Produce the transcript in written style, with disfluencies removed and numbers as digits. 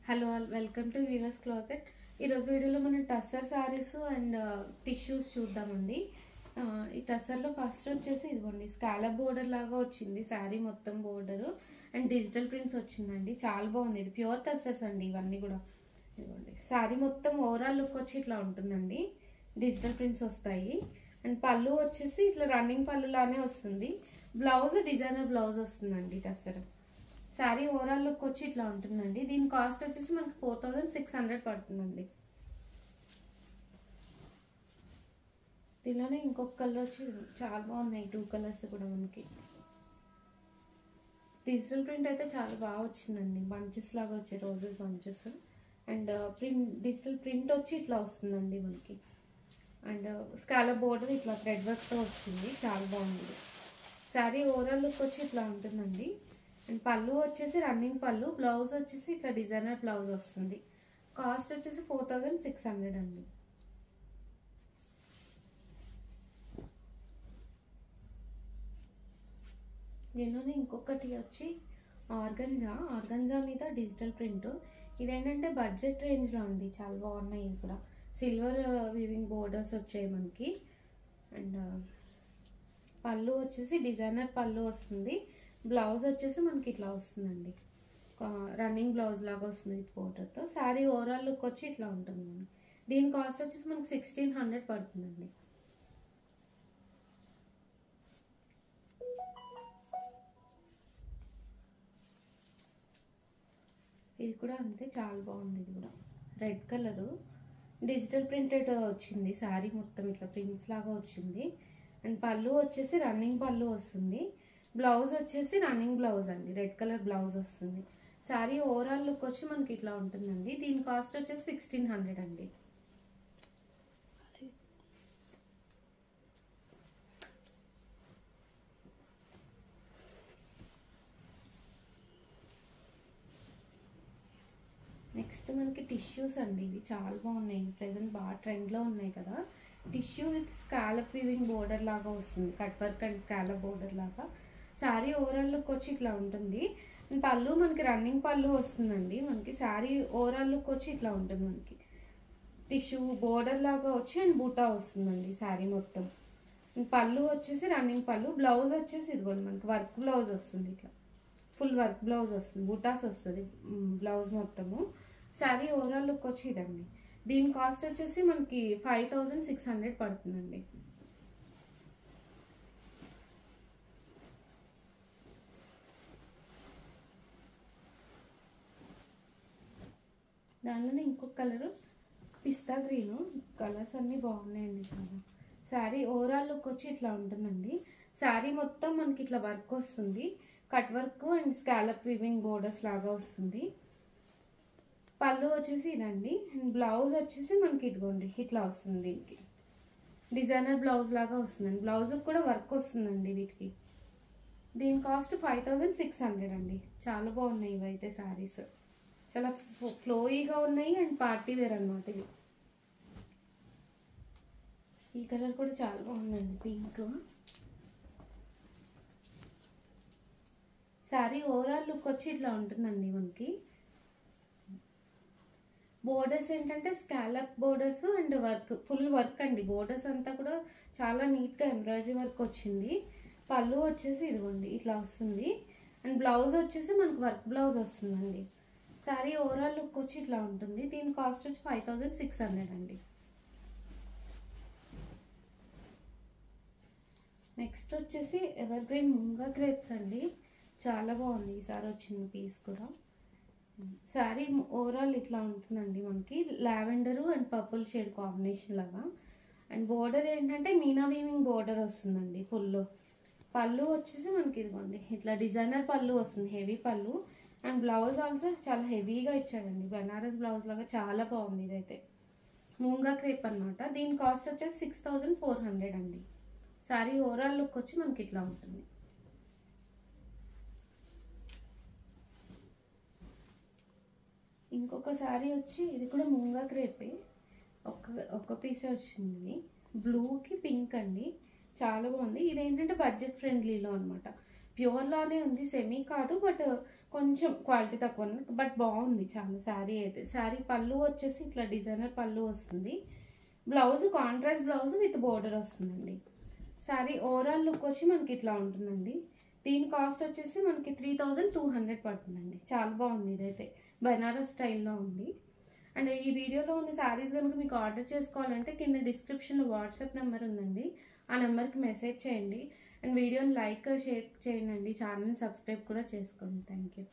Hello all welcome to Weavers Closet. ఈరోజు వీడియోలో మనం టస్సర్ శారీస్ అండ్ టిష్యూస్ చూద్దామండి. ఈ టస్సర్లో ఫస్ట్ వచ్చేసి ఇదిగోండి స్కాలప్ బోర్డర్ లాగా వచ్చింది శారీ మొత్తం బోర్డరు అండ్ డిజిటల్ ప్రింట్స్ వచ్చిందండి. చాలా బాగుంది. ఇది ప్యూర్ టస్సర్స్ అండి ఇవన్నీ కూడా. ఇదిగోండి శారీ మొత్తం ఓవరాల్ లుక్ వచ్చి ఇట్లా ఉంటుందండి. డిజిటల్ ప్రింట్స్ వస్తాయి అండ్ పళ్ళు వచ్చేసి ఇట్లా రన్నింగ్ పళ్ళు లానే వస్తుంది. బ్లౌజ్ డిజైనర్ బ్లౌజ్ వస్తుందండి టస్సర్. శారీ ఓవరాల్ లుక్ వచ్చి ఇట్లా ఉంటుందండి. దీని కాస్ట్ వచ్చేసి మనకి 4600 పడుతుందండి. దీనిలోనే ఇంకొక కలర్ వచ్చి చాలా బాగున్నాయి, 2 కలర్స్ కూడా మనకి. డిజిటల్ ప్రింట్ అయితే చాలా బాగా వచ్చిందండి. బంచెస్ లాగా వచ్చాయి, roses bunches and digital print వచ్చి ఇట్లా వస్తుందండి మనకి. అండ్ స్కాలప్ బోర్డర్ ఇట్లా థ్రెడ్ వర్క్తో వచ్చింది, చాలా బాగుంది. శారీ ఓవరాల్ లుక్ వచ్చి ఇట్లా ఉంటుందండి. అండ్ పళ్ళు వచ్చేసి రన్నింగ్ పళ్ళు, బ్లౌజ్ వచ్చేసి ఇట్లా డిజైనర్ బ్లౌజ్ వస్తుంది. కాస్ట్ వచ్చేసి 4600 అండి. దీనిలోనే ఇంకొకటి వచ్చి ఆర్గంజా మీద డిజిటల్ ప్రింట్. ఇదేంటంటే బడ్జెట్ రేంజ్లో అండి, చాలా బాగున్నాయి. ఇవి కూడా సిల్వర్ వీవింగ్ బోర్డర్స్ వచ్చాయి మనకి. అండ్ పళ్ళు వచ్చేసి డిజైనర్ పళ్ళు వస్తుంది. బ్లౌజ్ వచ్చేసి మనకి ఇట్లా వస్తుందండి, రన్నింగ్ బ్లౌజ్ లాగా వస్తుంది విత్ బోర్డర్తో. శారీ ఓవరాల్ లుక్ వచ్చి ఇట్లా ఉంటుంది. దీని కాస్ట్ వచ్చేసి మనకి 1600 పడుతుందండి. ఇది కూడా అంతే, చాలా బాగుంది. ఇది కూడా రెడ్ కలరు డిజిటల్ ప్రింటెడ్ వచ్చింది. శారీ మొత్తం ఇట్లా ప్రింట్స్ లాగా వచ్చింది. అండ్ పళ్ళు వచ్చేసి రన్నింగ్ పళ్ళు వస్తుంది. బ్లౌజ్ వచ్చేసి రన్నింగ్ బ్లౌజ్ అండి, రెడ్ కలర్ బ్లౌజ్ వస్తుంది. శారీ ఓవరాల్ లుక్ వచ్చి మనకి ఇట్లా ఉంటుందండి. దీని కాస్ట్ వచ్చేసి 1600 అండి. నెక్స్ట్ మనకి టిష్యూస్ అండి. ఇవి చాలా బాగున్నాయి, ప్రెసెంట్ బాగా ట్రెండ్లో ఉన్నాయి కదా. Tissue with scallop weaving border లాగా వస్తుంది, cut work and scallop border లాగా. శారీ ఓవరాల్ లుక్ వచ్చి ఇట్లా ఉంటుంది. పళ్ళు మనకి రన్నింగ్ పళ్ళు వస్తుందండి. మనకి శారీ ఓవరాల్ లుక్ వచ్చి ఇట్లా ఉంటుంది. మనకి టిష్యూ బోర్డర్ లాగా వచ్చి అండ్ బూటా వస్తుందండి శారీ మొత్తం. పళ్ళు వచ్చేసి రన్నింగ్ పళ్ళు, బ్లౌజ్ వచ్చేసి ఇదిగోండి మనకి వర్క్ బ్లౌజ్ వస్తుంది. ఇట్లా ఫుల్ వర్క్ బ్లౌజ్ వస్తుంది, బూటాస్ వస్తుంది బ్లౌజ్ మొత్తము. శారీ ఓవరాల్ లుక్ వచ్చి ఇదండి. దీని కాస్ట్ వచ్చేసి మనకి 5600 పడుతుందండి. దానిలోనే ఇంకొక కలరు పిస్తా గ్రీను. కలర్స్ అన్నీ బాగున్నాయండి చాలా. శారీ ఓవరాల్ లుక్ వచ్చి ఇట్లా ఉంటుందండి. శారీ మొత్తం మనకి ఇట్లా వర్క్ వస్తుంది, cut work and scallop weaving borders లాగా వస్తుంది. పళ్ళు వచ్చేసి ఇదండి. అండ్ బ్లౌజ్ వచ్చేసి మనకి ఇదిగోండి ఇట్లా వస్తుంది. దీనికి డిజైనర్ బ్లౌజ్ లాగా వస్తుందండి. బ్లౌజ్ కూడా వర్క్ వస్తుందండి వీటికి. దీని కాస్ట్ 5600 అండి. చాలా బాగున్నాయి ఇవైతే శారీస్, చాలా ఫ్లోయిగా ఉన్నాయి అండ్ పార్టీ వేర్ అనమాట ఇవి. ఈ కలర్ కూడా చాలా బాగుందండి, పింక్. శారీ ఓవరాల్ లుక్ వచ్చి ఇట్లా ఉంటుందండి మనకి. బోర్డర్స్ ఏంటంటే scallop borders and work, full work అండి. బోర్డర్స్ అంతా కూడా చాలా నీట్గా ఎంబ్రాయిడరీ వర్క్ వచ్చింది. పళ్ళు వచ్చేసి ఇదిగోండి ఇట్లా వస్తుంది. అండ్ బ్లౌజ్ వచ్చేసి మనకి వర్క్ బ్లౌజ్ వస్తుందండి. శారీ ఓవరాల్ లుక్ వచ్చి ఇట్లా ఉంటుంది. దీని కాస్ట్ వచ్చి 5600 అండి. నెక్స్ట్ వచ్చేసి ఎవర్ గ్రీన్ ముంగా క్రేప్స్ అండి. చాలా బాగుంది ఈసారి వచ్చిన పీస్ కూడా. శారీ ఓవరాల్ ఇట్లా ఉంటుందండి మనకి. Lavender and purple shade combination లాగా. అండ్ బోర్డర్ ఏంటంటే మీనా వీవింగ్ బోర్డర్ వస్తుందండి ఫుల్. పళ్ళు వచ్చేసి మనకి ఇదిగోండి ఇట్లా డిజైనర్ పళ్ళు వస్తుంది, హెవీ పళ్ళు. అండ్ బ్లౌజ్ ఆల్సో చాలా హెవీగా ఇచ్చాడండి, బనారస్ బ్లౌజ్ లాగా. చాలా బాగుంది ఇదైతే, మూంగా క్రేప్ అనమాట. దీని కాస్ట్ వచ్చేసి 6400 అండి. శారీ ఓవరాల్ లుక్ వచ్చి మనకి ఇట్లా ఉంటుంది. ఇంకొక శారీ వచ్చి ఇది కూడా మూంగా క్రేపే, ఒక్క పీసే వచ్చింది. బ్లూకి పింక్ అండి, చాలా బాగుంది. ఇదేంటంటే బడ్జెట్ ఫ్రెండ్లీలో అనమాట. ప్యూర్లానే ఉంది, సెమీ కాదు, బట్ కొంచెం క్వాలిటీ తక్కువ ఉంది. బట్ బాగుంది చాలా శారీ అయితే. శారీ పళ్ళు వచ్చేసి ఇట్లా డిజైనర్ పళ్ళు వస్తుంది. Blouse contrast blouse with border వస్తుందండి. శారీ ఓవరాల్ లుక్ వచ్చి మనకి ఇట్లా ఉంటుందండి. దీని కాస్ట్ వచ్చేసి మనకి 3200 పడుతుందండి. చాలా బాగుంది, ఇదైతే బనారస్ స్టైల్లో ఉంది. అండ్ ఈ వీడియోలో ఉన్న శారీస్ కనుక మీకు ఆర్డర్ చేసుకోవాలంటే కింద డిస్క్రిప్షన్లో వాట్సాప్ నెంబర్ ఉందండి, ఆ నెంబర్కి మెసేజ్ చేయండి. అండ్ వీడియోని లైక్ షేర్ చేయండి, ఛానల్ని సబ్స్క్రైబ్ కూడా చేసుకోండి. Thank you.